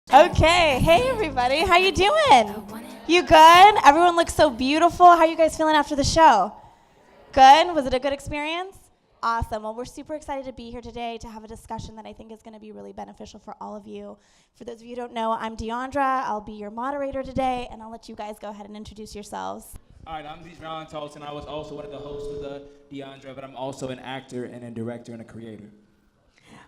Okay, hey everybody, how you doing? You good? Everyone looks so beautiful. How are you guys feeling after the show? Good? Was it a good experience? Awesome. Well, we're super excited to be here today to have a discussion that I think is going to be really beneficial for all of you. For those of you who don't know, I'm Diandra. I'll be your moderator today, and I'll let you guys go ahead and introduce yourselves. All right, I'm Dijon Talton. I was also one of the hosts of the Diandra, but I'm also an actor and a director and a creator.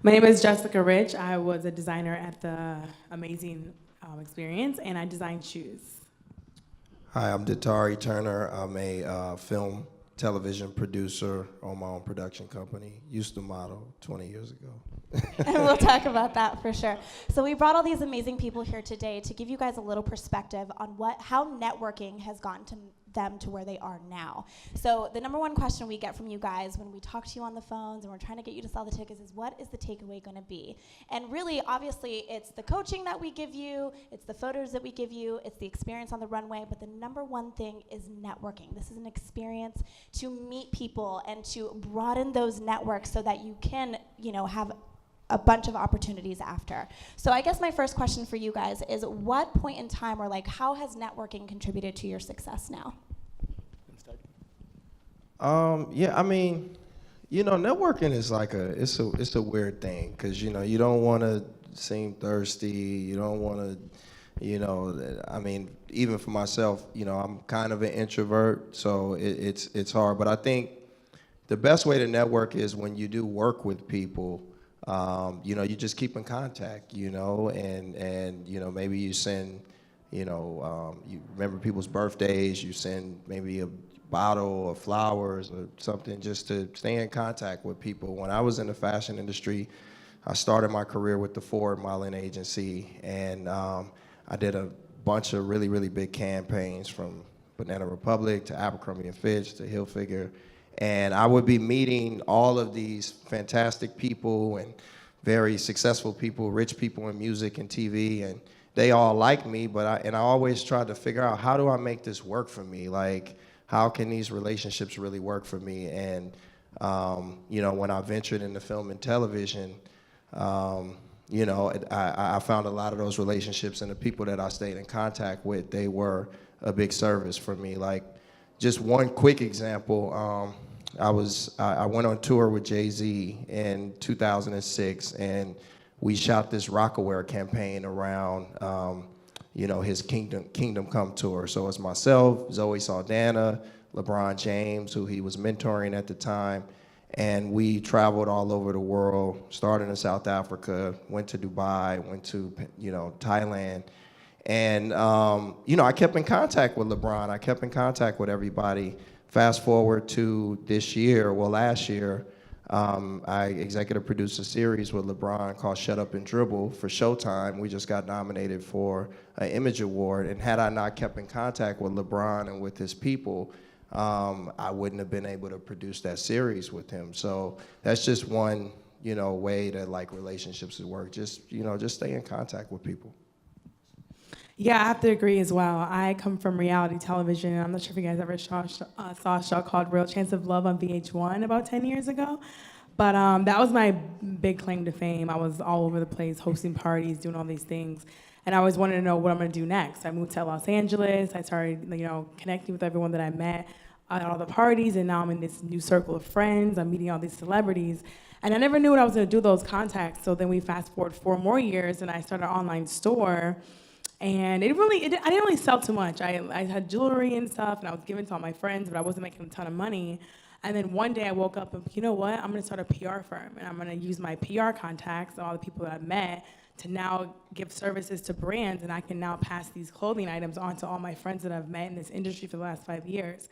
My name is JRich. I was a designer at the Amazing Experience, and I designed shoes. Hi, I'm Datari Turner. I'm a film, television producer on my own production company. Used to model 20 years ago. And we'll talk about that for sure. So we brought all these amazing people here today to give you guys a little perspective on how networking has gotten to them to where they are now. So the number one question we get from you guys when we talk to you on the phones and we're trying to get you to sell the tickets is, what is the takeaway going to be? And really, obviously, it's the coaching that we give you, it's the photos that we give you, it's the experience on the runway, but the number one thing is networking. This is an experience to meet people and to broaden those networks so that you can, have a bunch of opportunities after. So I guess my first question for you guys is, what point in time, or how has networking contributed to your success now? Networking is it's a weird thing because you don't want to seem thirsty. You don't want to, even for myself, I'm kind of an introvert, so it's hard. But I think the best way to network is when you do work with people. You just keep in contact, and maybe you send, you remember people's birthdays, you send maybe a bottle of flowers or something just to stay in contact with people. When I was in the fashion industry, I started my career with the Ford Modeling Agency, and I did a bunch of really, really big campaigns from Banana Republic to Abercrombie & Fitch to Hilfiger. And I would be meeting all of these fantastic people and very successful people, rich people in music and TV, and they all liked me, but I always tried to figure out, how do I make this work for me? How can these relationships really work for me? And, when I ventured into film and television, I found a lot of those relationships, and the people that I stayed in contact with, they were a big service for me. Just one quick example, I went on tour with Jay-Z in 2006, and we shot this Rockaware campaign around, his Kingdom Come tour. So it's myself, Zoe Saldana, LeBron James, who he was mentoring at the time, and we traveled all over the world, started in South Africa, went to Dubai, went to, Thailand. And, I kept in contact with LeBron. I kept in contact with everybody. Fast forward to last year, I executive produced a series with LeBron called Shut Up and Dribble for Showtime. We just got nominated for an Image Award. And had I not kept in contact with LeBron and with his people, I wouldn't have been able to produce that series with him. So that's just one, way that relationships work. Just stay in contact with people. Yeah, I have to agree as well. I come from reality television. I'm not sure if you guys ever saw a show called Real Chance of Love on VH1 about 10 years ago. But that was my big claim to fame. I was all over the place, hosting parties, doing all these things. And I always wanted to know what I'm going to do next. I moved to Los Angeles. I started, connecting with everyone that I met at all the parties. And now I'm in this new circle of friends. I'm meeting all these celebrities. And I never knew what I was going to do with those contacts. So then we fast forward 4 more years, and I started an online store. And I didn't really sell too much. I had jewelry and stuff, and I was giving to all my friends, but I wasn't making a ton of money. And then one day I woke up and, you know what? I'm going to start a PR firm, and I'm going to use my PR contacts and all the people that I've met to now give services to brands, and I can now pass these clothing items on to all my friends that I've met in this industry for the last 5 years.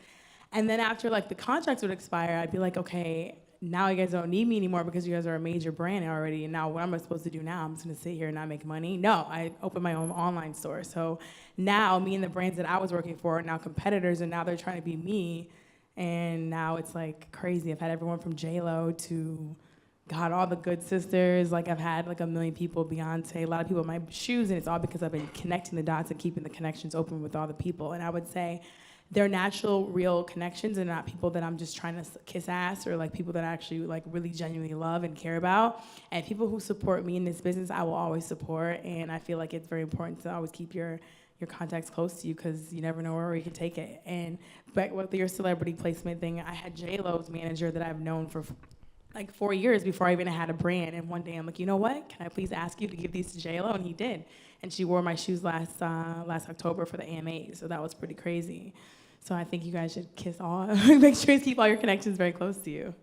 And then after the contracts would expire, I'd be like, okay, now you guys don't need me anymore because you guys are a major brand already. And now what am I supposed to do now? I'm just going to sit here and not make money? No, I opened my own online store. So now me and the brands that I was working for are now competitors, and now they're trying to be me. And now it's crazy. I've had everyone from J-Lo to, God, all the good sisters. I've had 1 million people, Beyonce, a lot of people in my shoes, and it's all because I've been connecting the dots and keeping the connections open with all the people. And I would say they're natural, real connections and not people that I'm just trying to kiss ass, or like people that I actually like really genuinely love and care about. And people who support me in this business, I will always support. And I feel like it's very important to always keep your contacts close to you, because you never know where you can take it. And back with your celebrity placement thing, I had J-Lo's manager that I've known for like 4 years before I even had a brand. And one day I'm like, you know what? Can I please ask you to give these to J-Lo? And he did. And she wore my shoes last October for the AMAs. So that was pretty crazy. So I think you guys should kiss all, make sure you keep all your connections very close to you.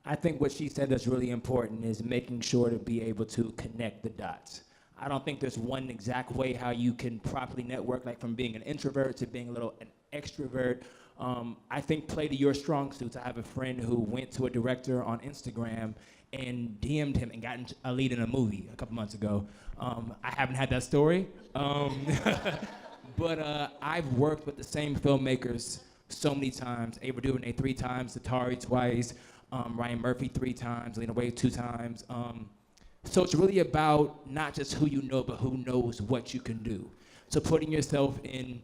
I think what she said that's really important is making sure to be able to connect the dots. I don't think there's one exact way how you can properly network, like from being an introvert to being an extrovert. I think play to your strong suits. I have a friend who went to a director on Instagram and DM'd him and got a lead in a movie a couple months ago. I haven't had that story. But I've worked with the same filmmakers so many times. Ava DuVernay 3 times, Datari twice, Ryan Murphy 3 times, Lena Waithe 2 times. So it's really about not just who you know, but who knows what you can do. So putting yourself in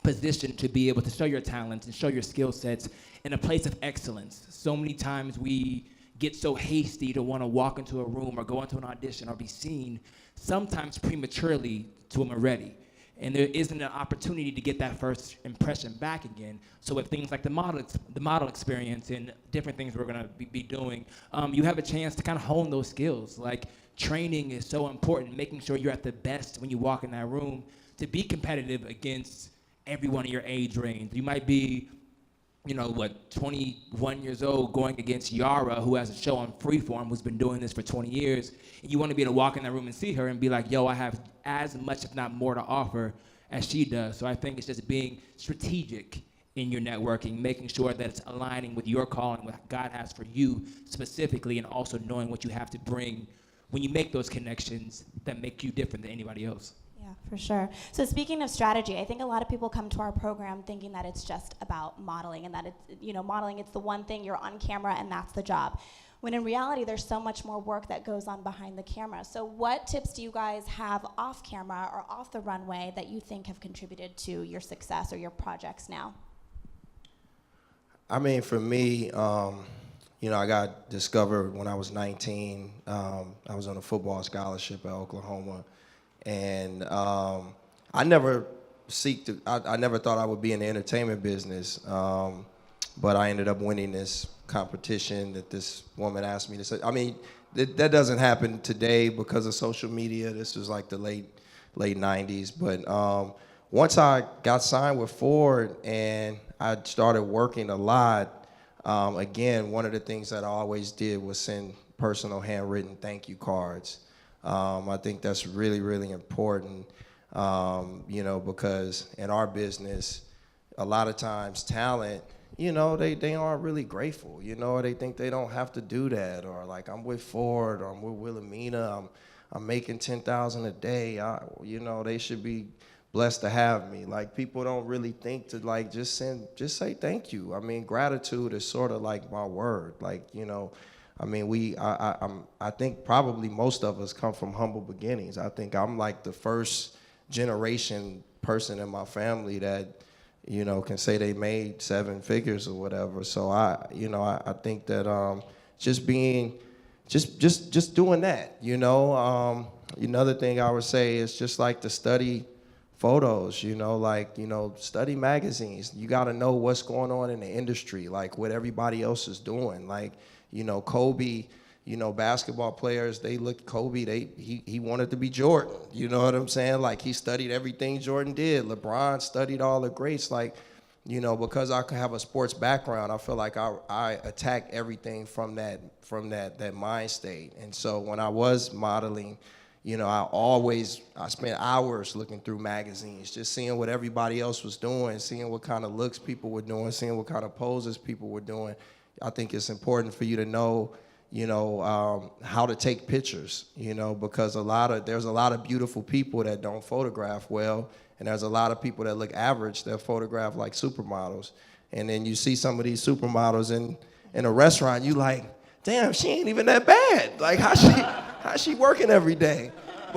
position to be able to show your talents and show your skill sets in a place of excellence. So many times we get so hasty to want to walk into a room or go into an audition or be seen, sometimes prematurely to when we're ready. And there isn't an opportunity to get that first impression back again. So with things like the model experience and different things we're gonna be doing, you have a chance to kind of hone those skills. Like training is so important, making sure you're at the best when you walk in that room to be competitive against everyone in your age range. You might be, 21 years old going against Yara, who has a show on Freeform, who's been doing this for 20 years. And you want to be able to walk in that room and see her and be like, yo, I have as much, if not more, to offer as she does. So I think it's just being strategic in your networking, making sure that it's aligning with your calling, what God has for you specifically, and also knowing what you have to bring when you make those connections that make you different than anybody else. Yeah, for sure. So speaking of strategy, I think a lot of people come to our program thinking that it's just about modeling and that it's, modeling, it's the one thing, you're on camera and that's the job. When in reality, there's so much more work that goes on behind the camera. So what tips do you guys have off camera or off the runway that you think have contributed to your success or your projects now? I mean, for me, I got discovered when I was 19. I was on a football scholarship at Oklahoma. And I never I never thought I would be in the entertainment business, but I ended up winning this competition that this woman asked me to say. I mean, that doesn't happen today because of social media. This was like the late 90s. But once I got signed with Ford and I started working a lot, again, one of the things that I always did was send personal handwritten thank you cards. I think that's really, really important, because in our business, a lot of times talent, they aren't really grateful, they think they don't have to do that, or like I'm with Ford, or I'm with Wilhelmina, I'm making $10,000 a day, they should be blessed to have me. Like, people don't really think to like just say thank you. I mean, gratitude is sort of like my word, like, I mean, I think probably most of us come from humble beginnings. I think I'm like the first generation person in my family that, can say they made 7 figures or whatever. So I think that just doing that, Another thing I would say is just like to study photos, study magazines. You got to know what's going on in the industry, like what everybody else is doing, like. Kobe, basketball players, Kobe, he wanted to be Jordan. You know what I'm saying? Like, he studied everything Jordan did. LeBron studied all the greats. Like, because I have a sports background, I feel like I attack everything from that mind state. And so when I was modeling, I spent hours looking through magazines, just seeing what everybody else was doing, seeing what kind of looks people were doing, seeing what kind of poses people were doing. I think it's important for you to know, how to take pictures, because there's a lot of beautiful people that don't photograph well, and there's a lot of people that look average that photograph like supermodels. And then you see some of these supermodels in a restaurant, you like, damn, she ain't even that bad. Like, how's she working every day?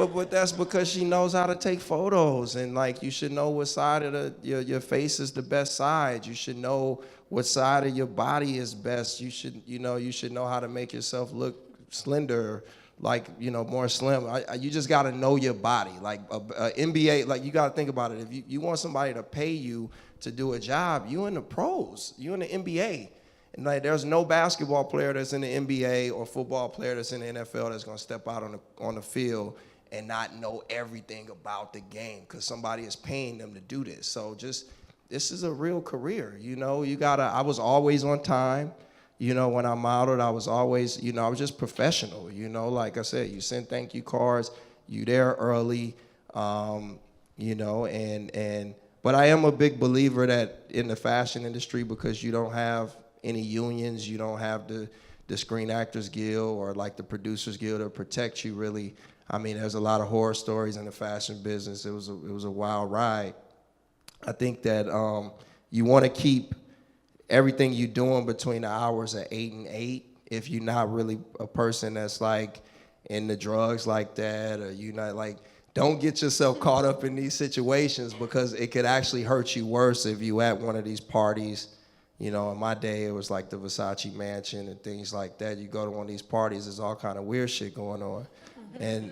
but that's because she knows how to take photos, and like you should know what side of your face is the best side. You should know what side of your body is best. You should know how to make yourself look slender, like more slim. You just got to know your body. Like NBA, like you got to think about it. If you want somebody to pay you to do a job, you in the pros, you in the NBA. And like, there's no basketball player that's in the NBA or football player that's in the NFL that's gonna step out on the field and not know everything about the game because somebody is paying them to do this. So this is a real career, I was always on time. When I modeled, I was always, I was just professional, like I said, you send thank you cards, you there early, but I am a big believer that in the fashion industry, because you don't have any unions, you don't have the Screen Actors Guild or like the Producers Guild to protect you really. I mean, there's a lot of horror stories in the fashion business. It was a wild ride. I think that you want to keep everything you're doing between the hours of 8 and 8 if you're not really a person that's like in the drugs like that, or you're not like, don't get yourself caught up in these situations because it could actually hurt you worse if you at one of these parties. In my day, it was like the Versace mansion and things like that. You go to one of these parties, there's all kind of weird shit going on. And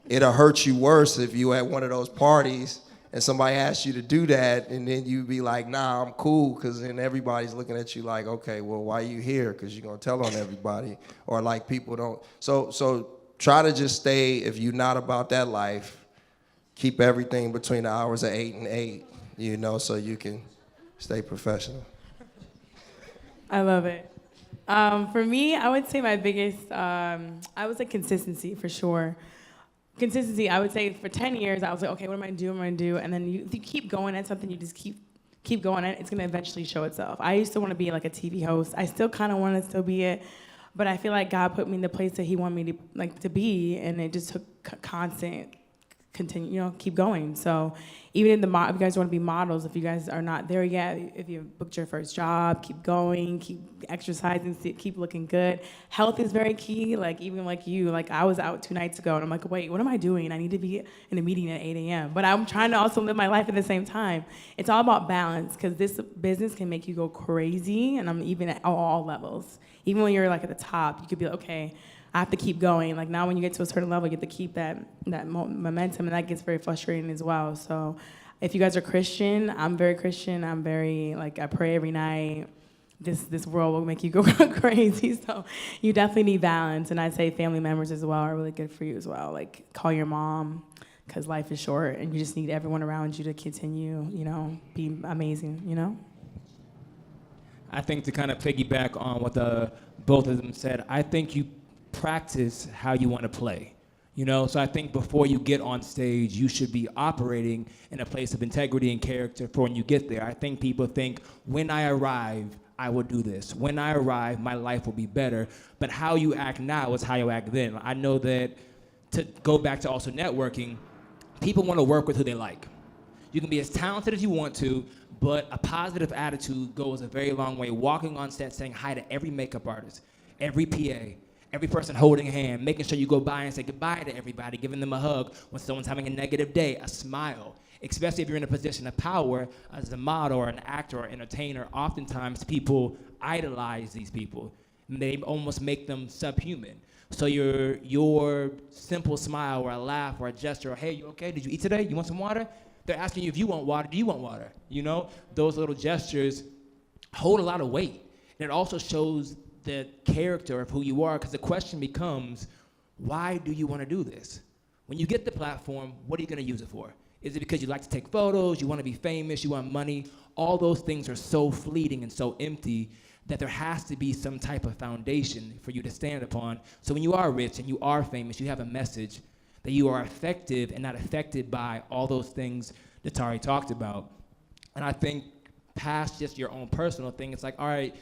it'll hurt you worse if you at one of those parties and somebody asks you to do that, and then you be like, nah, I'm cool, because then everybody's looking at you like, okay, well, why you here? Because you're going to tell on everybody. Or like people don't. So try to just stay, if you're not about that life, keep everything between the hours of 8 and 8, so you can stay professional. I love it. For me, I would say my biggest, consistency for sure. Consistency, I would say for 10 years, I was like, okay, what am I going to do? And then if you keep going at something, you just keep going at it, it's going to eventually show itself. I used to want to be like a TV host. I still kind of want to still be it, but I feel like God put me in the place that he wanted me to be, and it just took constant continue, keep going. So even if you guys want to be models, if you guys are not there yet, if you booked your first job, keep going, keep exercising, keep looking good. Health is very key. Like even like you, like I was out 2 nights ago and I'm like, wait, what am I doing? I need to be in a meeting at 8 a.m. But I'm trying to also live my life at the same time. It's all about balance, because this business can make you go crazy, and I'm even at all levels. Even when you're like at the top, you could be like, okay, I have to keep going. Like now when you get to a certain level, you have to keep that momentum, and that gets very frustrating as well. So if you guys are Christian, I'm very Christian. I'm very, like, I pray every night. This world will make you go crazy. So you definitely need balance. And I'd say family members as well are really good for you as well. Like call your mom, because life is short and you just need everyone around you to continue, be amazing, I think to kind of piggyback on what both of them said, I think you practice how you want to play. So I think before you get on stage, you should be operating in a place of integrity and character for when you get there. I think people think, when I arrive, I will do this. When I arrive, my life will be better. But how you act now is how you act then. I know that, to go back to also networking, people want to work with who they like. You can be as talented as you want to, but a positive attitude goes a very long way. Walking on set, saying hi to every makeup artist, every PA, every person holding a hand, making sure you go by and say goodbye to everybody, giving them a hug when someone's having a negative day, a smile. Especially if you're in a position of power as a model or an actor or entertainer, oftentimes people idolize these people. And they almost make them subhuman. So your simple smile or a laugh or a gesture, or hey, you okay? Did you eat today? You want some water? They're asking you if you want water. Do you want water? Those little gestures hold a lot of weight. And it also shows the character of who you are, because the question becomes, why do you want to do this? When you get the platform, what are you going to use it for? Is it because you like to take photos, you want to be famous, you want money? All those things are so fleeting and so empty that there has to be some type of foundation for you to stand upon. So when you are rich and you are famous, you have a message that you are effective and not affected by all those things Datari talked about. And I think past just your own personal thing, it's like, all right,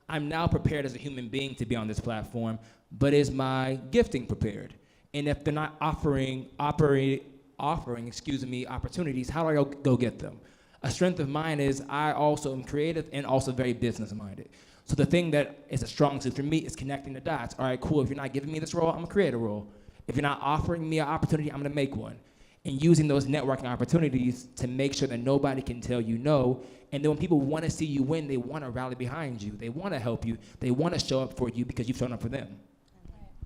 I'm now prepared as a human being to be on this platform, but is my gifting prepared? And if they're not offering opportunities, how do I go get them? A strength of mine is I also am creative and also very business-minded. So the thing that is a strong suit for me is connecting the dots. All right, cool, if you're not giving me this role, I'm gonna create a role. If you're not offering me an opportunity, I'm gonna make one. And using those networking opportunities to make sure that nobody can tell you no. And then when people wanna see you win, they wanna rally behind you. They wanna help you. They wanna show up for you because you've shown up for them.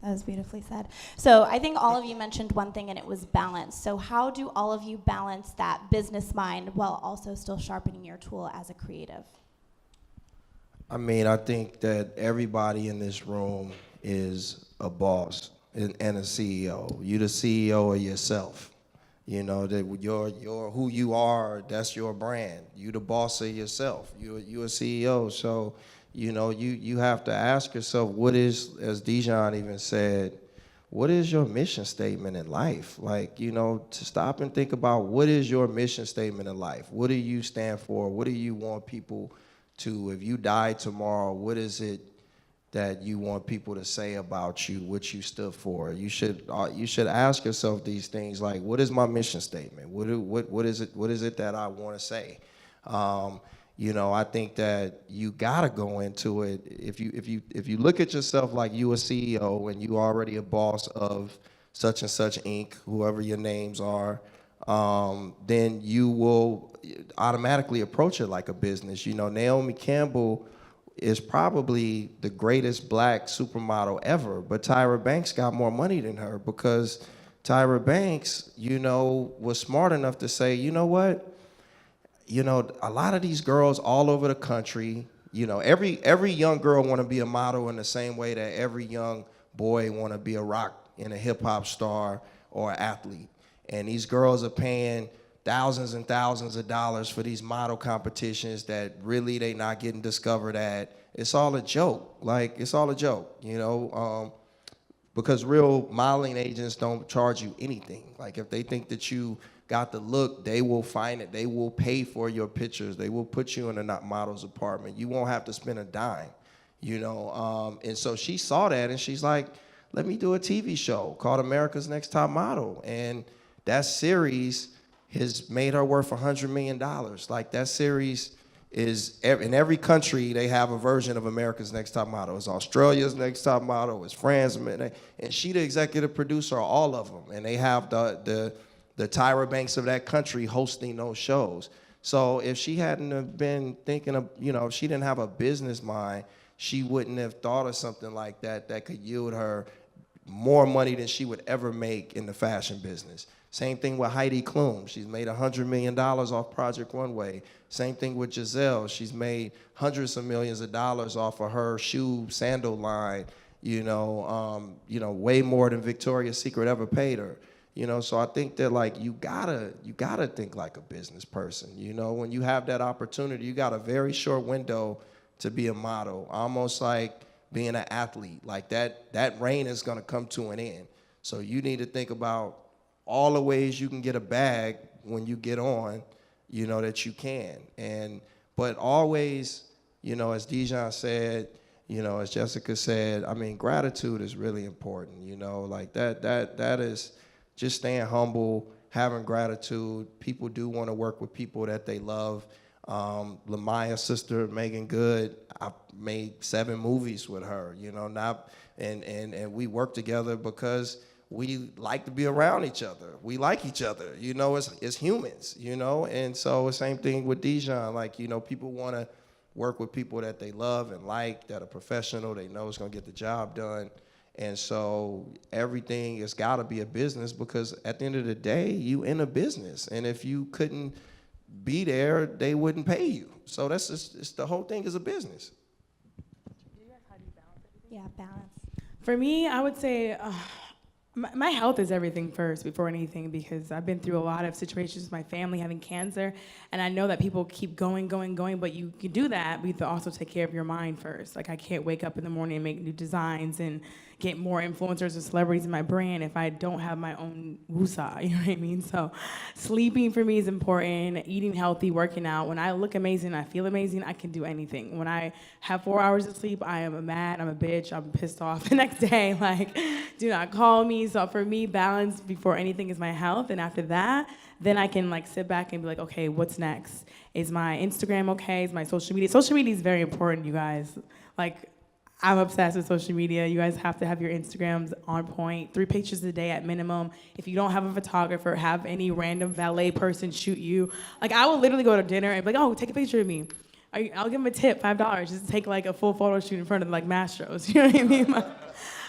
That was beautifully said. So I think all of you mentioned one thing, and it was balance. So how do all of you balance that business mind while also still sharpening your tool as a creative? I mean, I think that everybody in this room is a boss and a CEO. You're the CEO of yourself. You know, that you're who you are, that's your brand. You the boss of yourself. You're a CEO. So, you know, you have to ask yourself, what is, as Dijon even said, what is your mission statement in life? Like, you know, to stop and think about, what is your mission statement in life? What do you stand for? What do you want people to, if you die tomorrow, what is it that you want people to say about you, what you stood for? You should ask yourself these things, like, what is my mission statement? What is it that I want to say? You know, I think that you gotta go into it. If you look at yourself like you a CEO and you already a boss of such and such Inc., whoever your names are, then you will automatically approach it like a business. You know, Naomi Campbell is probably the greatest black supermodel ever, but Tyra Banks got more money than her because Tyra Banks, you know, was smart enough to say, you know what? You know, a lot of these girls all over the country, you know, every young girl want to be a model in the same way that every young boy want to be a rock and a hip hop star or an athlete. And these girls are paying thousands and thousands of dollars for these model competitions that really they not getting discovered at. It's all a joke. Like, it's all a joke, you know, because real modeling agents don't charge you anything. Like, if they think that you got the look, they will find it. They will pay for your pictures. They will put you in a model's apartment. You won't have to spend a dime, you know. And so she saw that and she's like, let me do a TV show called America's Next Top Model. And that series has made her worth $100 million. Like, that series is, in every country, they have a version of America's Next Top Model. It's Australia's Next Top Model, it's France, and she the executive producer of all of them. And they have the Tyra Banks of that country hosting those shows. So if she hadn't have been thinking of, you know, if she didn't have a business mind, she wouldn't have thought of something like that that could yield her more money than she would ever make in the fashion business. Same thing with Heidi Klum. She's made $100 million off Project Runway. Same thing with Giselle. She's made hundreds of millions of dollars off of her sandal line, you know, way more than Victoria's Secret ever paid her. You know, so I think that, like, you gotta think like a business person. You know, when you have that opportunity, you got a very short window to be a model, almost like being an athlete. Like, that reign is gonna come to an end. So you need to think about all the ways you can get a bag when you get on, you know, that you can. But always, you know, as Dijon said, you know, as Jessica said, I mean, gratitude is really important, you know, like that is just staying humble, having gratitude. People do want to work with people that they love. Lamaya's sister, Megan Good, I made 7 movies with her, you know, and we work together because we like to be around each other. We like each other, you know, as humans, you know? And so same thing with Dijon. Like, you know, people want to work with people that they love and like, that are professional, they know it's going to get the job done. And so everything has got to be a business, because at the end of the day, you in a business. And if you couldn't be there, they wouldn't pay you. So that's just, the whole thing is a business. Yeah, balance. For me, I would say my health is everything first before anything, because I've been through a lot of situations with my family having cancer, and I know that people keep going, but you can do that, but you have to also take care of your mind first. Like, I can't wake up in the morning and make new designs and get more influencers and celebrities in my brand if I don't have my own woosah, you know what I mean? So sleeping for me is important, eating healthy, working out. When I look amazing, I feel amazing, I can do anything. When I have 4 hours of sleep, I am mad, I'm a bitch, I'm pissed off the next day. Like, do not call me. So for me, balance before anything is my health, and after that, then I can like sit back and be like, okay, what's next? Is my Instagram okay? Is my social media? Social media is very important, you guys. Like, I'm obsessed with social media. You guys have to have your Instagrams on point, 3 pictures a day at minimum. If you don't have a photographer, have any random valet person shoot you. Like, I will literally go to dinner and be like, oh, take a picture of me. I'll give them a tip, $5, just to take like a full photo shoot in front of like Mastros. You know what I mean?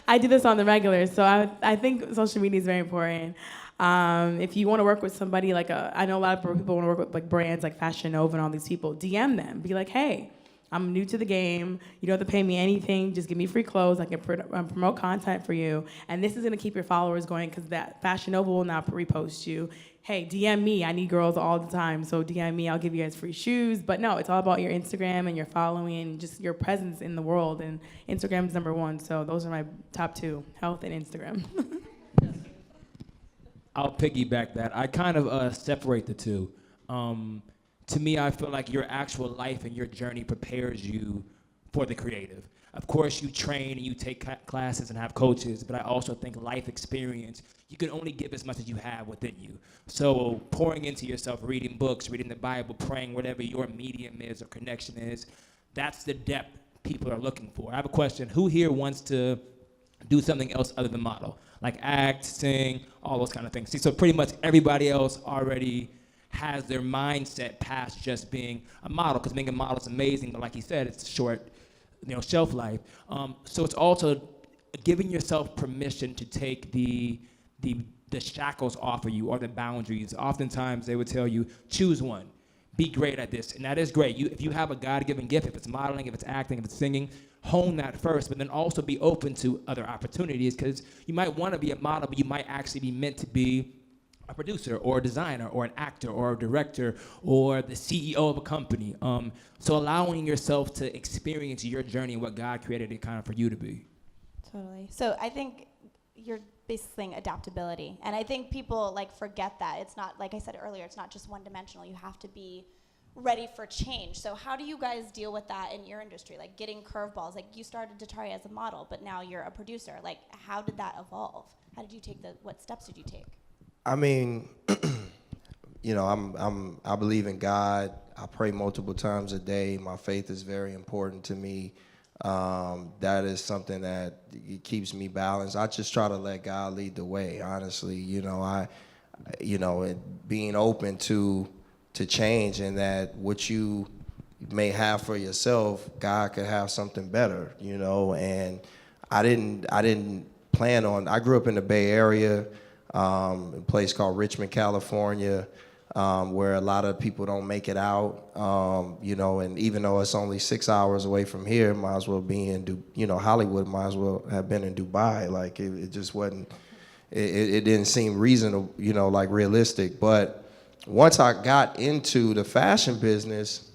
I do this on the regular, so I think social media is very important. If you want to work with somebody like I know a lot of people want to work with like brands like Fashion Nova and all these people, DM them. Be like, hey, I'm new to the game. You don't have to pay me anything. Just give me free clothes. I can promote content for you. And this is going to keep your followers going because that Fashion Nova will not repost you. Hey, DM me. I need girls all the time. So DM me. I'll give you guys free shoes. But no, it's all about your Instagram and your following and just your presence in the world. And Instagram's number 1. So those are my top 2, health and Instagram. I'll piggyback that. I kind of separate the two. To me, I feel like your actual life and your journey prepares you for the creative. Of course, you train and you take classes and have coaches, but I also think life experience, you can only give as much as you have within you. So pouring into yourself, reading books, reading the Bible, praying, whatever your medium is or connection is, that's the depth people are looking for. I have a question. Who here wants to do something else other than model? Like act, sing, all those kind of things. See, so pretty much everybody else already has their mindset past just being a model, because being a model is amazing, but like he said, it's a short, shelf life. So it's also giving yourself permission to take the shackles off of you or the boundaries. Oftentimes they would tell you, choose one, be great at this, and that is great. If you have a God-given gift, if it's modeling, if it's acting, if it's singing, hone that first, but then also be open to other opportunities, because you might want to be a model, but you might actually be meant to be a producer or a designer or an actor or a director or the CEO of a company. So allowing yourself to experience your journey and what God created it kind of for you to be. Totally. So I think you're basically saying adaptability. And I think people forget that. It's not, like I said earlier, it's not just one dimensional. You have to be ready for change. So how do you guys deal with that in your industry? Like getting curveballs, like you started Datari as a model, but now you're a producer. Like how did that evolve? How did you take what steps did you take? I mean, I believe in God. I pray multiple times a day. My faith is very important to me. That is something that keeps me balanced. I just try to let God lead the way, honestly. And being open to change, and that what you may have for yourself, God could have something better, and I didn't plan on, I grew up in the Bay Area, a place called Richmond, California, where a lot of people don't make it out, and even though it's only 6 hours away from here, might as well be in, Hollywood might as well have been in Dubai. Like it just wasn't, it didn't seem reasonable, realistic. But once I got into the fashion business,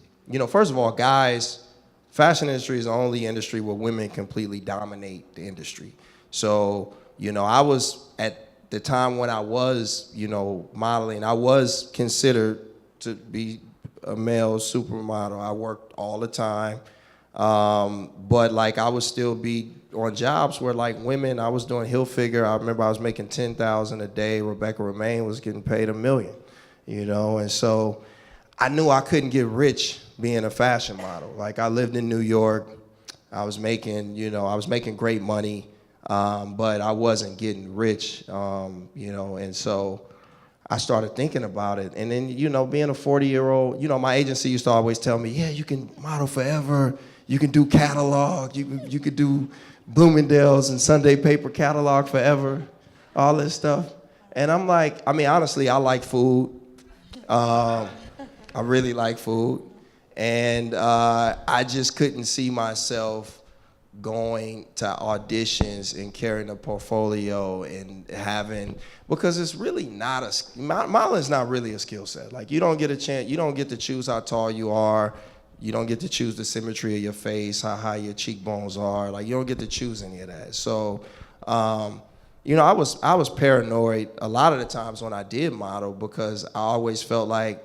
first of all, guys, fashion industry is the only industry where women completely dominate the industry. So, I was at the time when I was, modeling, I was considered to be a male supermodel. I worked all the time. But I would still be on jobs where women, I was doing Hilfiger. I remember I was making $10,000 a day. Rebecca Romaine was getting paid $1 million, and so I knew I couldn't get rich being a fashion model. I lived in New York. I was making, great money. But I wasn't getting rich, and so I started thinking about it. And then, being a 40-year-old, my agency used to always tell me, yeah, you can model forever. You can do catalog. You could do Bloomingdale's and Sunday paper catalog forever, all this stuff. And I'm like, honestly, I like food. I really like food. And I just couldn't see myself going to auditions and carrying a portfolio and having, because it's really not modeling's not really a skill set. You don't get a chance, you don't get to choose how tall you are, you don't get to choose the symmetry of your face, how high your cheekbones are, you don't get to choose any of that. So, I was paranoid a lot of the times when I did model, because I always felt like,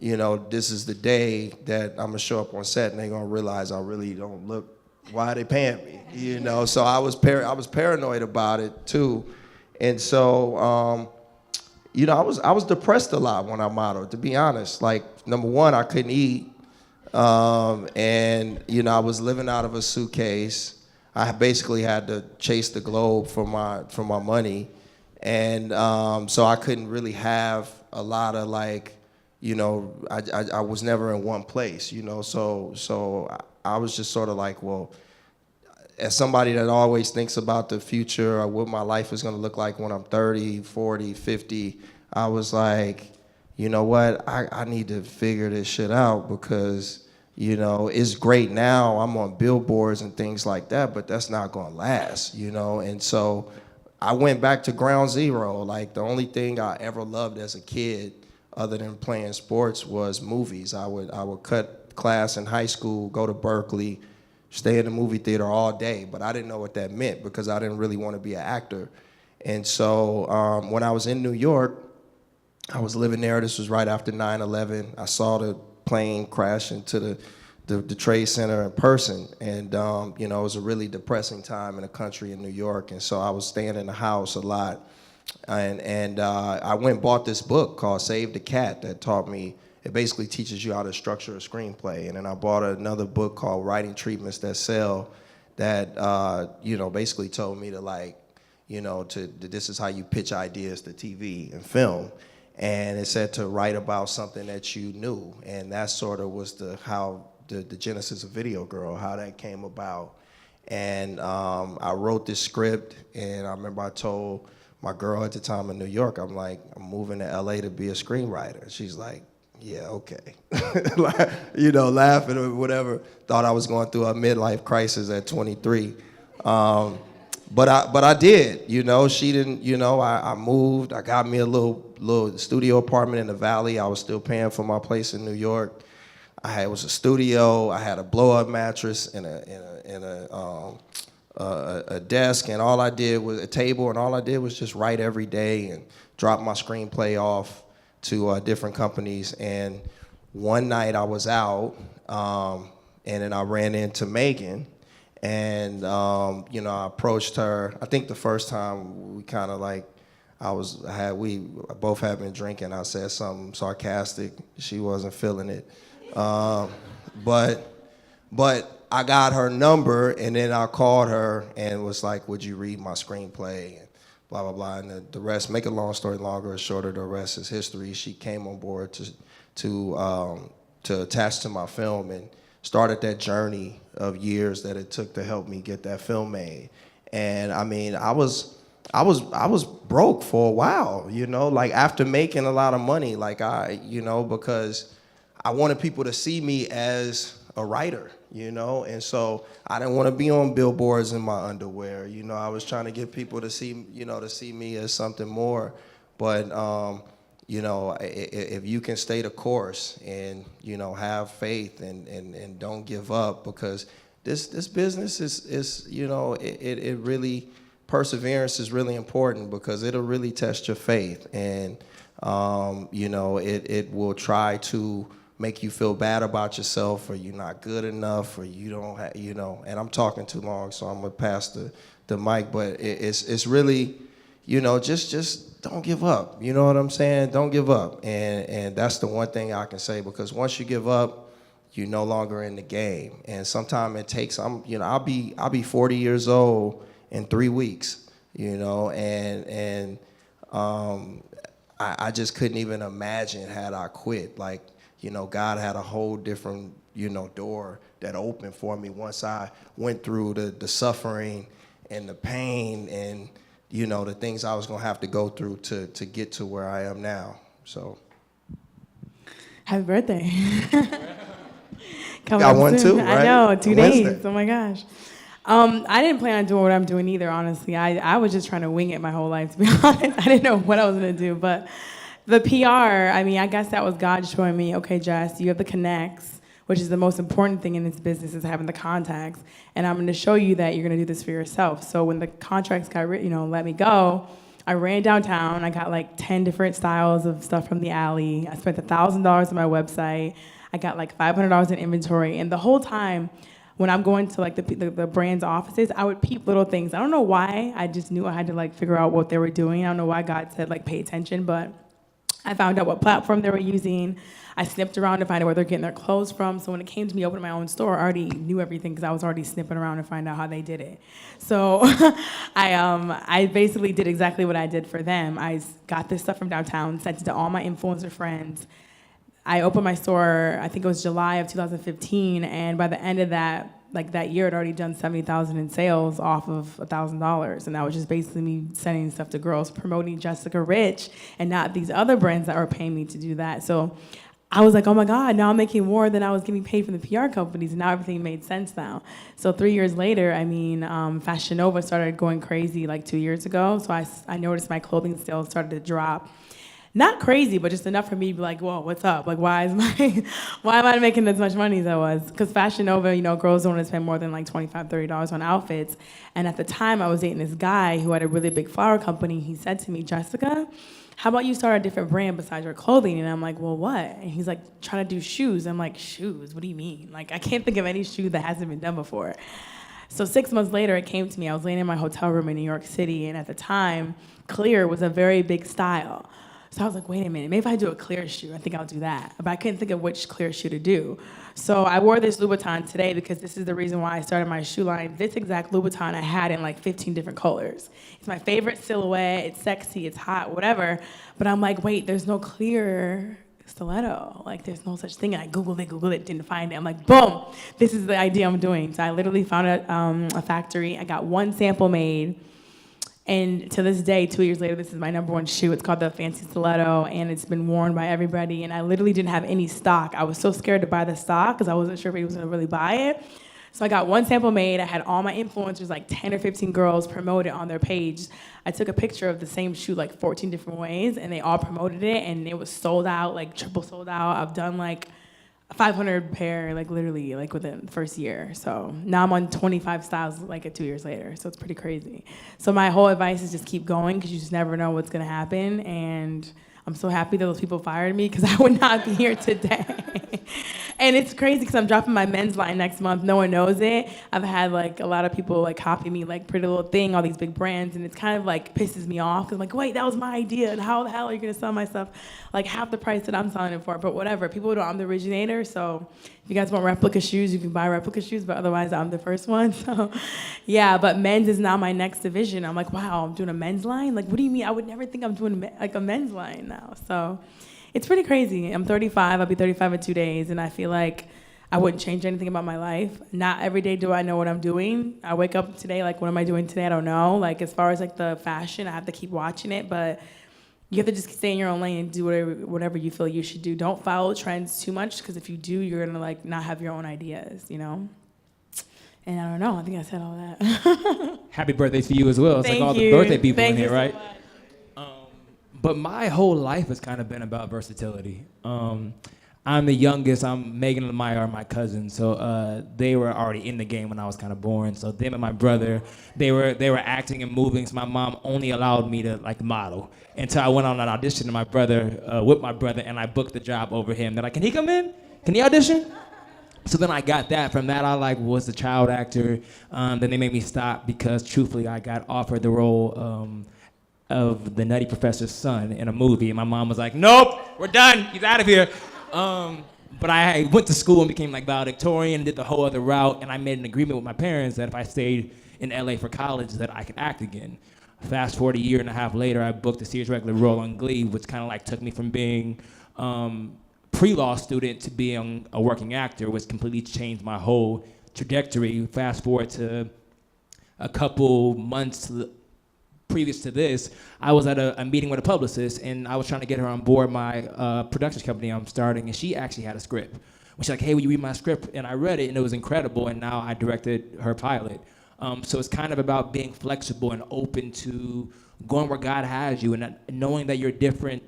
this is the day that I'm gonna show up on set and they're gonna realize I really don't look, why are they paying me? So I was paranoid about it too. And so, I was depressed a lot when I modeled, to be honest. Number one, I couldn't eat. And, I was living out of a suitcase. I basically had to chase the globe for my money, and so I couldn't really have a lot of like, you know, I was never in one place, you know, so I was just sort of like, well, as somebody that always thinks about the future or what my life is going to look like when I'm 30, 40, 50, I was like, you know what, I need to figure this shit out because, you know, it's great now, I'm on billboards and things like that, but that's not going to last, you know, and so I went back to ground zero. Like, the only thing I ever loved as a kid other than playing sports was movies. I would cut class in high school, go to Berkeley, stay in the movie theater all day, but I didn't know what that meant because I didn't really want to be an actor. And so when I was in New York, I was living there. This was right after 9/11. I saw the plane crash into the Trade Center in person, and you know, it was a really depressing time in the country in New York, and so I was staying in the house a lot, and I went and bought this book called Save the Cat that taught me, it basically teaches you how to structure a screenplay, and then I bought another book called Writing Treatments That Sell that you know, basically told me to, like, you know, this is how you pitch ideas to TV and film. And it said to write about something that you knew, and that sort of was how the genesis of Video Girl, how that came about. And I wrote this script, and I remember I told my girl at the time in New York, I'm like, I'm moving to LA to be a screenwriter. She's like, yeah, okay. Like, you know, laughing or whatever. Thought I was going through a midlife crisis at 23. But I did, you know. She didn't, you know. I moved. I got me a little studio apartment in the Valley. I was still paying for my place in New York. It was a studio. I had a blow-up mattress and a desk, and all I did was a table, and all I did was just write every day and drop my screenplay off to different companies. And one night I was out, and then I ran into Megan. And, you know, I approached her. I think the first time we kind of like, we both had been drinking. I said something sarcastic. She wasn't feeling it. But I got her number, and then I called her and was like, would you read my screenplay? And blah, blah, blah. And the rest, make a long story longer or shorter, the rest is history. She came on board to attach to my film and started that journey of years that it took to help me get that film made. And I mean, I was broke for a while, you know, like after making a lot of money, like you know, because I wanted people to see me as a writer, you know, and so I didn't want to be on billboards in my underwear, you know. I was trying to get people to see, you know, to see me as something more. But you know, if you can stay the course and, you know, have faith and don't give up, because this business is you know, it really, perseverance is really important because it'll really test your faith. And, you know, it will try to make you feel bad about yourself, or you're not good enough, or you don't have, you know, and I'm talking too long, so I'm gonna pass the mic, but it's really, you know, just don't give up. You know what I'm saying? Don't give up. And that's the one thing I can say, because once you give up, you're no longer in the game. And sometimes it takes, you know, I'll be 40 years old in 3 weeks, you know, and I just couldn't even imagine had I quit. Like, you know, God had a whole different, you know, door that opened for me once I went through the suffering and the pain and, you know, the things I was gonna have to go through to get to where I am now. So, happy birthday! Got one too, right? I know, 2 days. Wednesday. Oh my gosh. I didn't plan on doing what I'm doing either. Honestly, I was just trying to wing it my whole life. To be honest, I didn't know what I was gonna do. But the PR, I mean, I guess that was God showing me, okay, Jess, you have the connects, which is the most important thing in this business, is having the contacts. And I'm going to show you that you're going to do this for yourself. So when the contracts got, you know, let me go, I ran downtown. I got like 10 different styles of stuff from the alley. I spent $1,000 on my website. I got like $500 in inventory. And the whole time, when I'm going to like the brand's offices, I would peep little things. I don't know why. I just knew I had to like figure out what they were doing. I don't know why God said like pay attention, but I found out what platform they were using. I snipped around to find out where they're getting their clothes from. So when it came to me opening my own store, I already knew everything because I was already snipping around to find out how they did it. So I basically did exactly what I did for them. I got this stuff from downtown, sent it to all my influencer friends. I opened my store, I think it was July of 2015, and by the end of that year, I'd already done $70,000 in sales off of $1,000, and that was just basically me sending stuff to girls, promoting JRich, and not these other brands that were paying me to do that. So I was like, oh my God, now I'm making more than I was getting paid from the PR companies, and now everything made sense now. So 3 years later, Fashion Nova started going crazy like 2 years ago, so I noticed my clothing sales started to drop. Not crazy, but just enough for me to be like, whoa, what's up? Like, why am I making as much money as I was? Because Fashion Nova, girls don't want to spend more than like $25, $30 on outfits. And at the time, I was dating this guy who had a really big flower company. He said to me, Jessica, how about you start a different brand besides your clothing? And I'm like, well, what? And he's like, trying to do shoes. I'm like, shoes? What do you mean? Like, I can't think of any shoe that hasn't been done before. So 6 months later, it came to me. I was laying in my hotel room in New York City, and at the time, clear was a very big style. So I was like, wait a minute, maybe if I do a clear shoe, I think I'll do that. But I couldn't think of which clear shoe to do. So I wore this Louboutin today because this is the reason why I started my shoe line. This exact Louboutin I had in like 15 different colors. It's my favorite silhouette, it's sexy, it's hot, whatever. But I'm like, wait, there's no clear stiletto. Like, there's no such thing. And I Googled it, didn't find it. I'm like, boom, this is the idea I'm doing. So I literally found a factory. I got one sample made. And to this day, 2 years later, this is my number one shoe. It's called the Fancy Stiletto, and it's been worn by everybody. And I literally didn't have any stock. I was so scared to buy the stock because I wasn't sure if anybody was going to really buy it. So I got one sample made. I had all my influencers, like 10 or 15 girls, promote it on their page. I took a picture of the same shoe like 14 different ways, and they all promoted it, and it was sold out, like triple sold out. I've done like 500 pair, like literally, like within the first year. So now I'm on 25 styles, like 2 years later. So it's pretty crazy. So my whole advice is just keep going because you just never know what's gonna happen. And I'm so happy that those people fired me because I would not be here today. And it's crazy because I'm dropping my men's line next month. No one knows it. I've had like a lot of people like copy me, like Pretty Little Thing, all these big brands, and it's kind of like pisses me off because I'm like, wait, that was my idea, and how the hell are you gonna sell my stuff like half the price that I'm selling it for? But whatever, people know I'm the originator, so if you guys want replica shoes, you can buy replica shoes, but otherwise I'm the first one. So yeah, but men's is now my next division. I'm like, wow, I'm doing a men's line? Like, what do you mean? I would never think I'm doing like a men's line now. So it's pretty crazy. I'm 35, I'll be 35 in 2 days, and I feel like I wouldn't change anything about my life. Not every day do I know what I'm doing. I wake up today, like, what am I doing today? I don't know. Like, as far as like the fashion, I have to keep watching it, but you have to just stay in your own lane and do whatever you feel you should do. Don't follow trends too much, because if you do, you're gonna like not have your own ideas, you know? And I don't know, I think I said all that. Happy birthday to you as well. It's Thank like all you. the birthday people Thank in here, you so right? much. But my whole life has kind of been about versatility. I'm the youngest. I'm Megan and Maya are my cousins, so they were already in the game when I was kind of born. So them and my brother, they were acting and moving. So my mom only allowed me to like model until I went on an audition with my brother, and I booked the job over him. They're like, "Can he come in? Can he audition?" So then I got that. From that, I like was a child actor. Then they made me stop because truthfully, I got offered the role of the Nutty Professor's son in a movie, and my mom was like, "Nope, we're done. He's out of here." But I went to school and became like valedictorian, did the whole other route, and I made an agreement with my parents that if I stayed in LA for college, that I could act again. Fast forward a year and a half later, I booked a series regular role on Glee, which kind of like took me from being pre-law student to being a working actor, which completely changed my whole trajectory. Fast forward to a couple months previous to this, I was at a meeting with a publicist, and I was trying to get her on board my production company I'm starting, and she actually had a script. She's like, "Hey, will you read my script?" And I read it, and it was incredible, and now I directed her pilot. So it's kind of about being flexible and open to going where God has you, and knowing that your different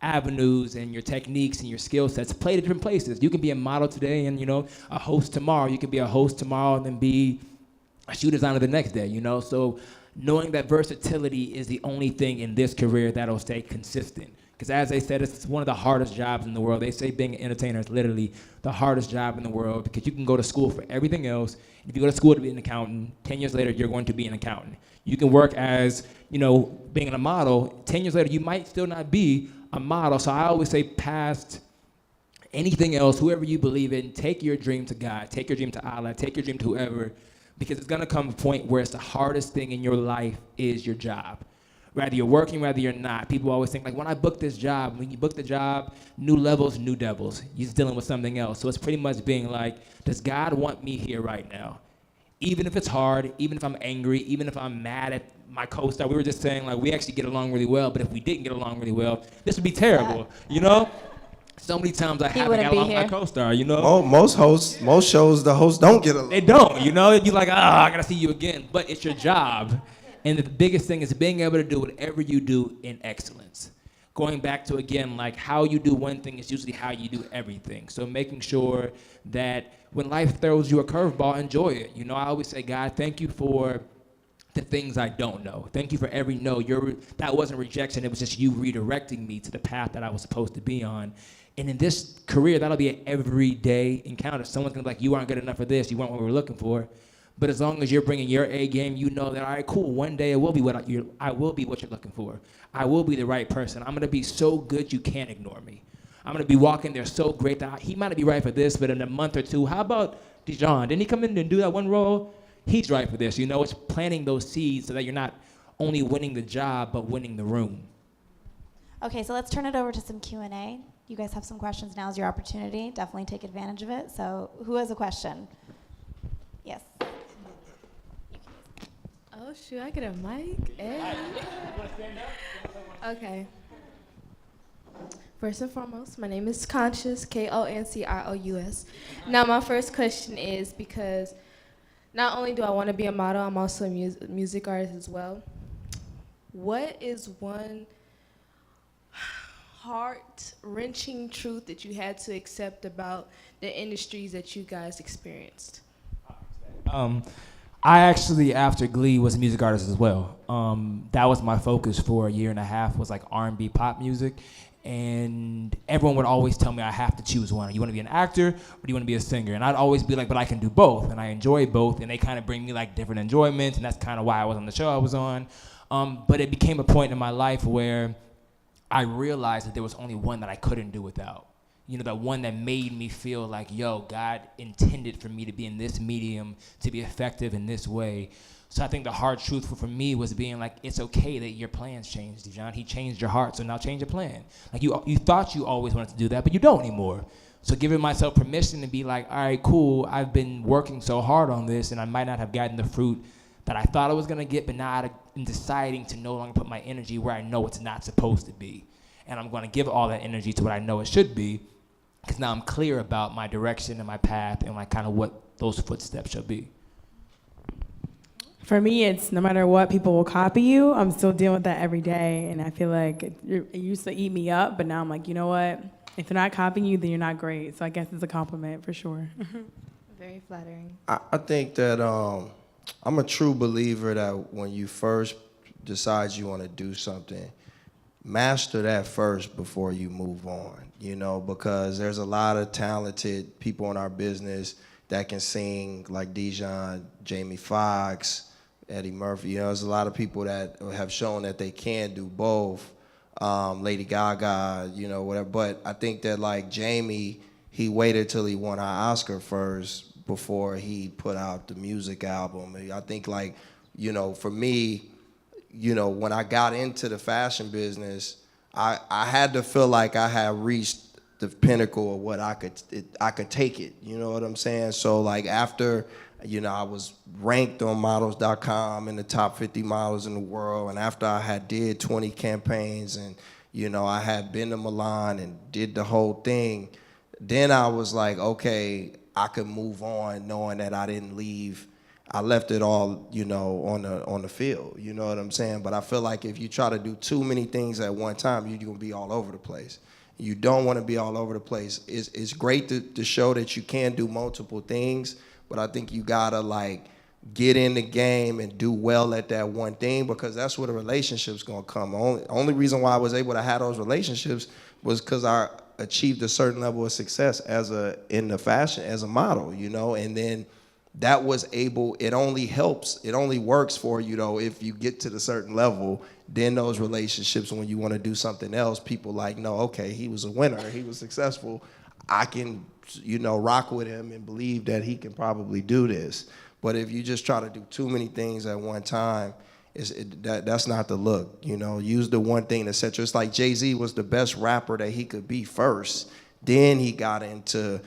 avenues and your techniques and your skill sets play to different places. You can be a model today and, a host tomorrow. You can be a host tomorrow and then be a shoe designer the next day, So knowing that versatility is the only thing in this career that'll stay consistent. Because as they said, it's one of the hardest jobs in the world. They say being an entertainer is literally the hardest job in the world because you can go to school for everything else. If you go to school to be an accountant, 10 years later, you're going to be an accountant. You can work as, being a model. 10 years later, you might still not be a model. So I always say past anything else, whoever you believe in, take your dream to God, take your dream to Allah, take your dream to whoever, because it's gonna come a point where it's the hardest thing in your life is your job. Whether you're working, whether you're not. People always think, like, when I book this job, when you book the job, new levels, new devils. You're just dealing with something else. So it's pretty much being like, does God want me here right now? Even if it's hard, even if I'm angry, even if I'm mad at my co-star. We were just saying, like, we actually get along really well, but if we didn't get along really well, this would be terrible, you know? So many times I haven't got along with my co-star, you know? Most shows, the hosts don't get along. They don't, you know? You're like, I gotta see you again. But it's your job. And the biggest thing is being able to do whatever you do in excellence. Going back to, again, like, how you do one thing is usually how you do everything. So making sure that when life throws you a curveball, enjoy it. You know, I always say, God, thank you for the things I don't know. Thank you for every no. That wasn't rejection. It was just you redirecting me to the path that I was supposed to be on. And in this career, that'll be an everyday encounter. Someone's gonna be like, you aren't good enough for this. You weren't what we were looking for. But as long as you're bringing your A game, you know that, all right, cool, one day it will be I will be what you're looking for. I will be the right person. I'm going to be so good you can't ignore me. I'm going to be walking there so great that he might not be right for this, but in a month or two, how about Dijon? Didn't he come in and do that one role? He's right for this. You know, it's planting those seeds so that you're not only winning the job, but winning the room. Okay, so let's turn it over to some Q&A. You guys have some questions. Now's your opportunity. Definitely take advantage of it. So who has a question? Yes. Oh, shoot, I get a mic? Okay. First and foremost, my name is Conscious, Koncious. Now, my first question is, because not only do I want to be a model, I'm also a music artist as well. What is one heart-wrenching truth that you had to accept about the industries that you guys experienced? I actually, after Glee, was a music artist as well. That was my focus for a year and a half, was like R&B pop music. And everyone would always tell me I have to choose one. You want to be an actor or do you want to be a singer? And I'd always be like, but I can do both. And I enjoy both. And they kind of bring me like different enjoyments. And that's kind of why I was on the show I was on. But it became a point in my life where I realized that there was only one that I couldn't do without. You know, that one that made me feel like, yo, God intended for me to be in this medium, to be effective in this way. So I think the hard truth for me was being like, it's okay that your plans changed, Dijon. He changed your heart, so now change your plan. Like you thought you always wanted to do that, but you don't anymore. So giving myself permission to be like, all right, cool, I've been working so hard on this, and I might not have gotten the fruit that I thought I was gonna get, but now I'm deciding to no longer put my energy where I know it's not supposed to be. And I'm gonna give all that energy to what I know it should be, because now I'm clear about my direction and my path and like kind of what those footsteps should be. For me, it's no matter what, people will copy you. I'm still dealing with that every day, and I feel like it used to eat me up, but now I'm like, you know what? If they're not copying you, then you're not great. So I guess it's a compliment for sure. Very flattering. I think that I'm a true believer that when you first decide you want to do something, master that first before you move on, you know, because there's a lot of talented people in our business that can sing, like Dijon, Jamie Foxx, Eddie Murphy. You know, there's a lot of people that have shown that they can do both. Lady Gaga, you know, whatever. But I think that like Jamie, he waited till he won an Oscar first before he put out the music album. I think like, you know, for me, you know, when I got into the fashion business, I had to feel like I had reached the pinnacle of what I could take it. You know what I'm saying? So like after, you know, I was ranked on models.com in the top 50 models in the world, and after I had did 20 campaigns and, you know, I had been to Milan and did the whole thing, then I was like, okay, I could move on knowing that I didn't leave. I left it all, you know, on the field. You know what I'm saying? But I feel like if you try to do too many things at one time, you're gonna be all over the place. You don't want to be all over the place. It's great to show that you can do multiple things, but I think you gotta like get in the game and do well at that one thing, because that's where the relationship's gonna come. Only reason why I was able to have those relationships was because I achieved a certain level of success in the fashion as a model, you know, and then that was able, it only helps, it only works for you though if you get to the certain level. Then those relationships, when you want to do something else, people like, no, okay, he was a winner, he was successful, I can, rock with him and believe that he can probably do this. But if you just try to do too many things at one time, that's not the look. Use the one thing that set you. It's like Jay-Z was the best rapper that he could be first. Then he got into,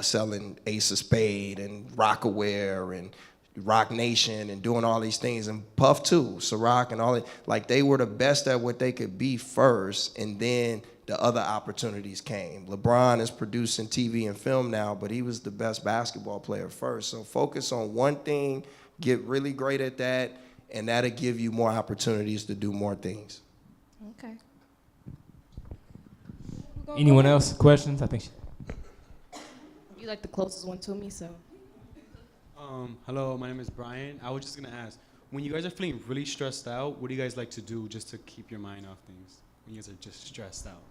selling Ace of Spade and Rockaware and Rock Nation and doing all these things. And Puff too, Ciroc and all that. Like, they were the best at what they could be first, and then the other opportunities came. LeBron is producing TV and film now, but he was the best basketball player first. So focus on one thing, get really great at that, and that'll give you more opportunities to do more things. Okay. Anyone else? Questions? I think. You like the closest one to me, so. Hello, my name is Brian. I was just gonna ask, when you guys are feeling really stressed out, what do you guys like to do just to keep your mind off things when you guys are just stressed out?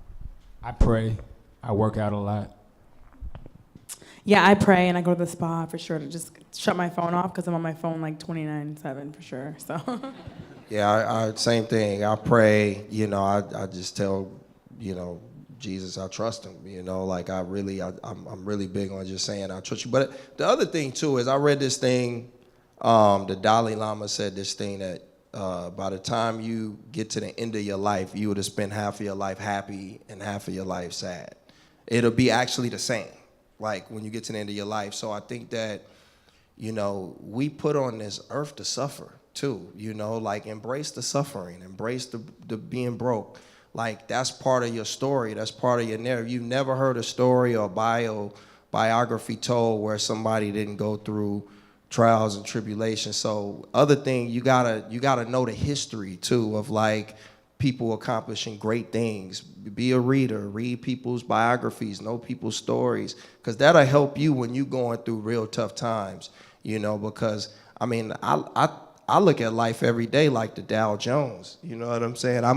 I pray. I work out a lot. Yeah, I pray and I go to the spa for sure to just shut my phone off because I'm on my phone like 29/7 for sure. So. Yeah, I same thing. I pray. I just tell, Jesus, I trust him. I'm really big on just saying I trust you. But the other thing too is I read this thing. The Dalai Lama said this thing that by the time you get to the end of your life, you would have spent half of your life happy and half of your life sad. It'll be actually the same, like when you get to the end of your life. So I think that, we put on this earth to suffer too, like embrace the suffering, embrace the being broke. Like, that's part of your story, that's part of your narrative. You've never heard a story or biography told where somebody didn't go through trials and tribulations. So other thing, you gotta know the history too of like people accomplishing great things. Be a reader, read people's biographies, know people's stories, because that'll help you when you're going through real tough times, because I look at life every day like the Dow Jones, you know what I'm saying? I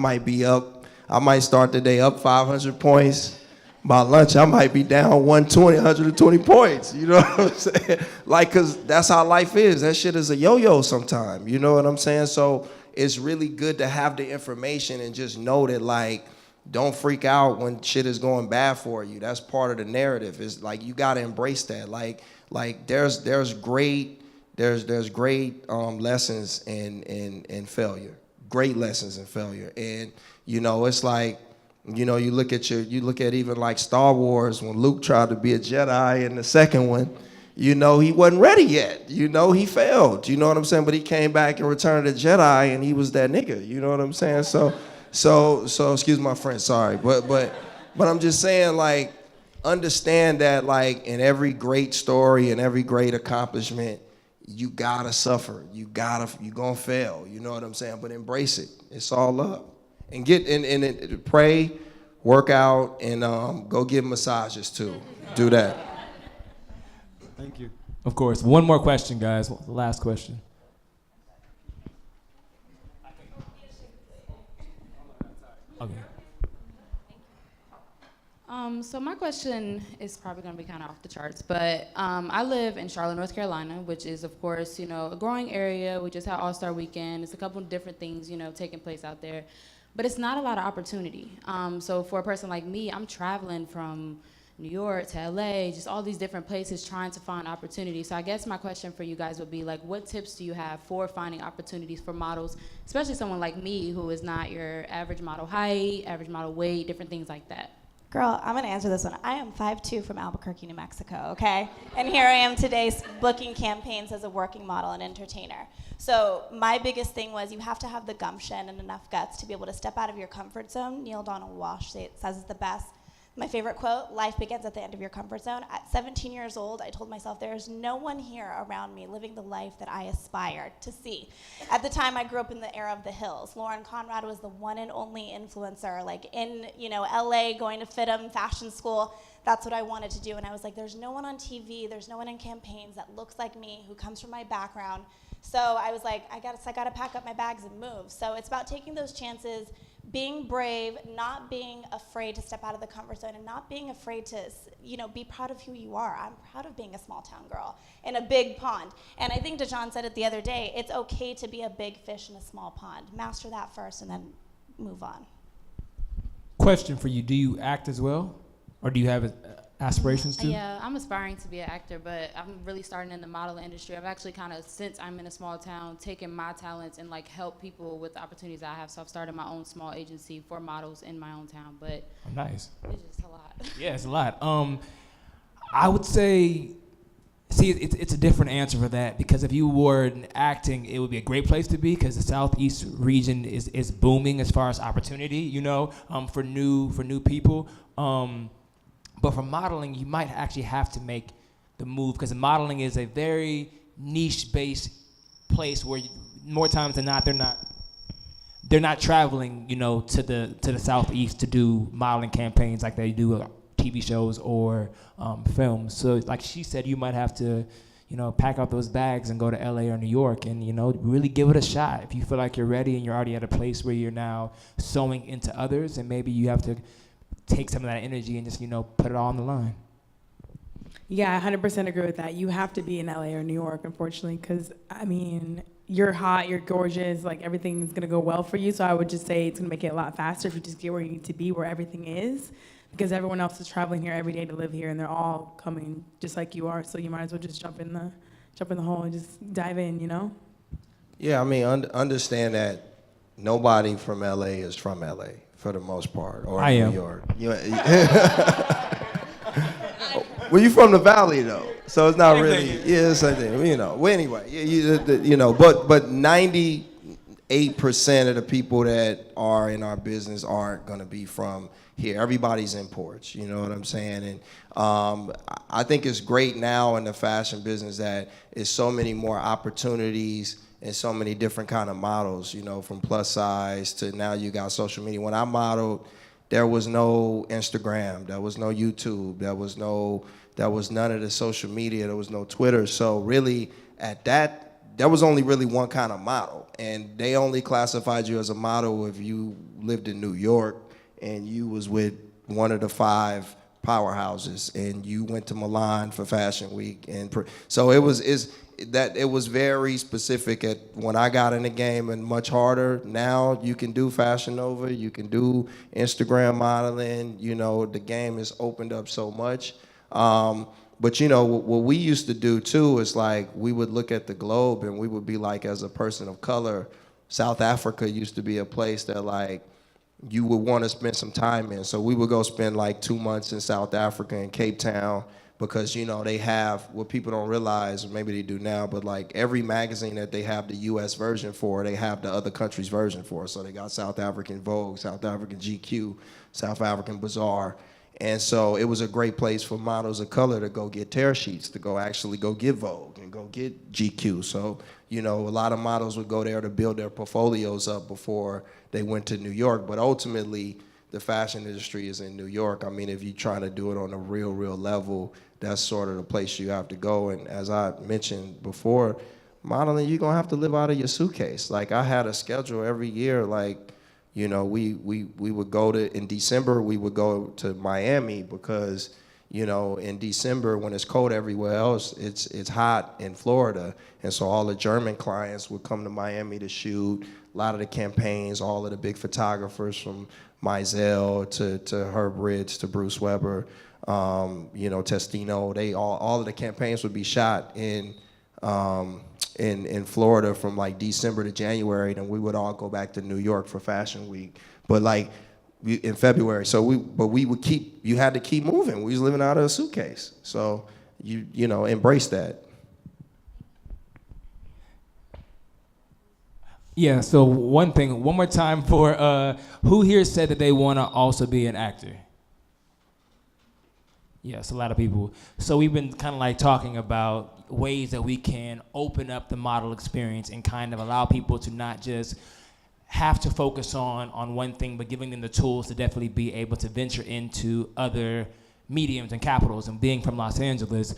might start the day up 500 points. By lunch, I might be down 120 points. You know what I'm saying? Like, because that's how life is. That shit is a yo-yo sometime. You know what I'm saying? So it's really good to have the information and just know that, like, don't freak out when shit is going bad for you. That's part of the narrative. It's like, you got to embrace that. Like there's great lessons in failure. Great lessons in failure. And, it's like, you look at even like Star Wars, when Luke tried to be a Jedi in the second one, he wasn't ready yet. He failed. You know what I'm saying? But he came back and returned a Jedi, and he was that nigga. You know what I'm saying? So excuse my French, sorry. But I'm just saying, like, understand that, like, in every great story and every great accomplishment, you gotta suffer. You gonna fail. You know what I'm saying? But embrace it. It's all love. And get in pray, work out, and go give massages too. Do that. Thank you. Of course. One more question, guys. The last question. Okay. So my question is probably going to be kind of off the charts, but I live in Charlotte, North Carolina, which is, of course, a growing area. We just had All-Star Weekend. It's a couple of different things, taking place out there. But it's not a lot of opportunity. So for a person like me, I'm traveling from New York to LA, just all these different places trying to find opportunities. So I guess my question for you guys would be, like, what tips do you have for finding opportunities for models, especially someone like me who is not your average model height, average model weight, different things like that? Girl, I'm gonna answer this one. I am 5'2" from Albuquerque, New Mexico, okay? And here I am today booking campaigns as a working model and entertainer. So my biggest thing was you have to have the gumption and enough guts to be able to step out of your comfort zone. Neil Donald Walsh says it's the best. My favorite quote, life begins at the end of your comfort zone. At 17 years old, I told myself there's no one here around me living the life that I aspired to see. At the time, I grew up in the era of the hills. Lauren Conrad was the one and only influencer, like in LA, going to FITM, fashion school. That's what I wanted to do. And I was like, there's no one on TV, there's no one in campaigns that looks like me, who comes from my background. So I was like, I gotta pack up my bags and move. So it's about taking those chances, being brave, not being afraid to step out of the comfort zone, and not being afraid to, be proud of who you are. I'm proud of being a small town girl in a big pond. And I think Dijon said it the other day, it's okay to be a big fish in a small pond. Master that first and then move on. Question for you: do you act as well, or do you have aspirations to? Yeah, I'm aspiring to be an actor, but I'm really starting in the modeling industry. I've actually kind of, since I'm in a small town, taken my talents and like help people with the opportunities I have. So I've started my own small agency for models in my own town, but Nice. it's just a lot. Yeah, it's a lot. I would say, it's a different answer for that, because if you were in acting, it would be a great place to be, because the Southeast region is booming as far as opportunity, for new people. But for modeling, you might actually have to make the move, because modeling is a very niche-based place where more times than not, they're not traveling, to the Southeast to do modeling campaigns like they do TV shows or films. So like she said, you might have to, pack up those bags and go to LA or New York and, really give it a shot. If you feel like you're ready and you're already at a place where you're now sewing into others, and maybe you have to take some of that energy and just, put it all on the line. Yeah, I 100% agree with that. You have to be in LA or New York, unfortunately, because, you're hot, you're gorgeous, like everything's going to go well for you. So I would just say it's going to make it a lot faster if you just get where you need to be, where everything is, because everyone else is traveling here every day to live here, and they're all coming just like you are. So you might as well just jump in the hole and just dive in, Yeah, understand that nobody from LA is from LA for the most part, or I New am. York. Well, you from the Valley though, so it's not really. Yeah, it's like that, Well, anyway, but 98% of the people that are in our business aren't gonna be from here. Everybody's imports. You know what I'm saying? And I think it's great now in the fashion business that it's so many more opportunities and so many different kind of models, from plus size to now you got social media. When I modeled, there was no Instagram, there was no YouTube, there was none of the social media, there was no Twitter. So really there was only really one kind of model, and they only classified you as a model if you lived in New York and you was with one of the 5 powerhouses and you went to Milan for Fashion Week. So it was very specific when I got in the game, and much harder. Now you can do Fashion Nova, you can do Instagram modeling, the game has opened up so much. But what we used to do too is like we would look at the globe and we would be like, as a person of color, South Africa used to be a place that like you would want to spend some time in. So we would go spend like 2 months in South Africa in Cape Town, because they have what people don't realize, or maybe they do now, but like every magazine that they have the US version for, they have the other country's version for. So they got South African Vogue, South African GQ, South African Bazaar. And so it was a great place for models of color to go get tear sheets, to go get Vogue and go get GQ. So, a lot of models would go there to build their portfolios up before they went to New York. But ultimately, the fashion industry is in New York. If you're trying to do it on a real level, that's sort of the place you have to go. And as I mentioned before, modeling, you're gonna have to live out of your suitcase. Like I had a schedule every year, like, we would go in December, we would go to Miami because, in December when it's cold everywhere else, it's hot in Florida. And so all the German clients would come to Miami to shoot. A lot of the campaigns, all of the big photographers from Mizell to Herb Ritts to Bruce Weber, Testino, all of the campaigns would be shot in Florida from like December to January, and we would all go back to New York for Fashion Week. But like in February, you had to keep moving. We was living out of a suitcase. So you embrace that. Yeah, so one more time for who here said that they want to also be an actor? Yes, a lot of people. So we've been kind of like talking about ways that we can open up the model experience and kind of allow people to not just have to focus on one thing, but giving them the tools to definitely be able to venture into other mediums and capitals. And being from Los Angeles,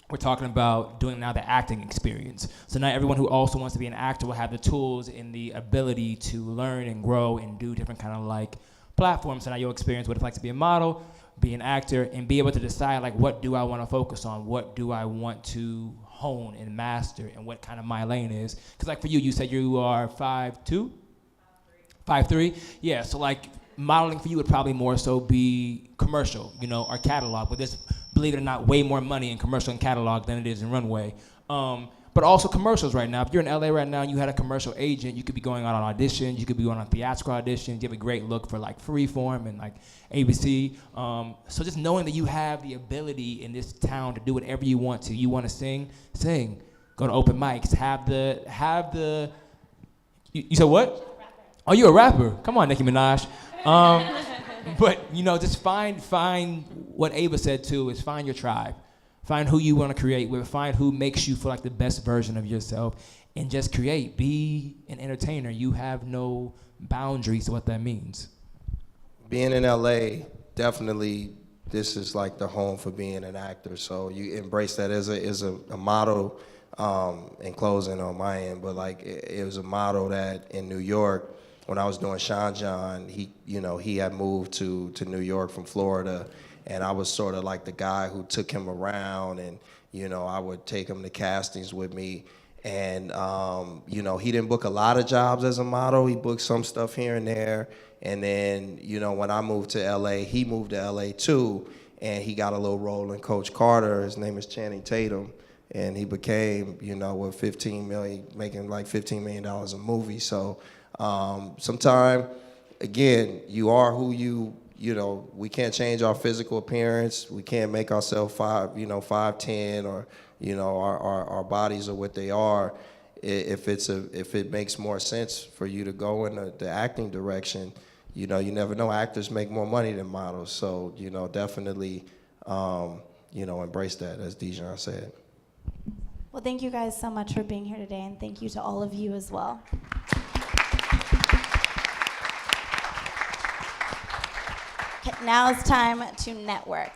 we're talking about doing now the acting experience. So now everyone who also wants to be an actor will have the tools and the ability to learn and grow and do different kind of like platforms. So now you'll experience what it's like to be a model, be an actor, and be able to decide like what do I want to focus on, what do I want to hone and master, and what kind of my lane is. Because like for you, you said you are 5'2"? 5'3"? Yeah, so like modeling for you would probably more so be commercial, you know, or catalog, but there's, believe it or not, way more money in commercial and catalog than it is in runway. But also commercials right now. If you're in LA right now and you had a commercial agent, you could be going out on auditions, you could be going on theatrical auditions, you have a great look for like Freeform and like ABC. So just knowing that you have the ability in this town to do whatever you want to. You want to sing, sing. Go to open mics, have the, you said what? Oh, you're a rapper. Come on, Nicki Minaj. But you know, just find what Ava said too, is find your tribe. Find who you want to create with, find who makes you feel like the best version of yourself, and just create. Be an entertainer. You have no boundaries to what that means. Being in LA, definitely this is like the home for being an actor. So you embrace that as a model, in closing on my end, but like it was a model that in New York, when I was doing Sean John, he had moved to New York from Florida, and I was sort of like the guy who took him around, and I would take him to castings with me, and he didn't book a lot of jobs as a model. He booked some stuff here and there, and then when I moved to LA, he moved to LA too, and he got a little role in Coach Carter. His name is Channing Tatum, and he became with 15 million, making like $15 million a movie. So. Sometime, again, you are who we can't change our physical appearance. We can't make ourselves 5'10", or, our bodies are what they are. If it makes more sense for you to go in the acting direction, you never know. Actors make more money than models. So, definitely, embrace that, as Dijon said. Well, thank you guys so much for being here today, and thank you to all of you as well. Now it's time to network.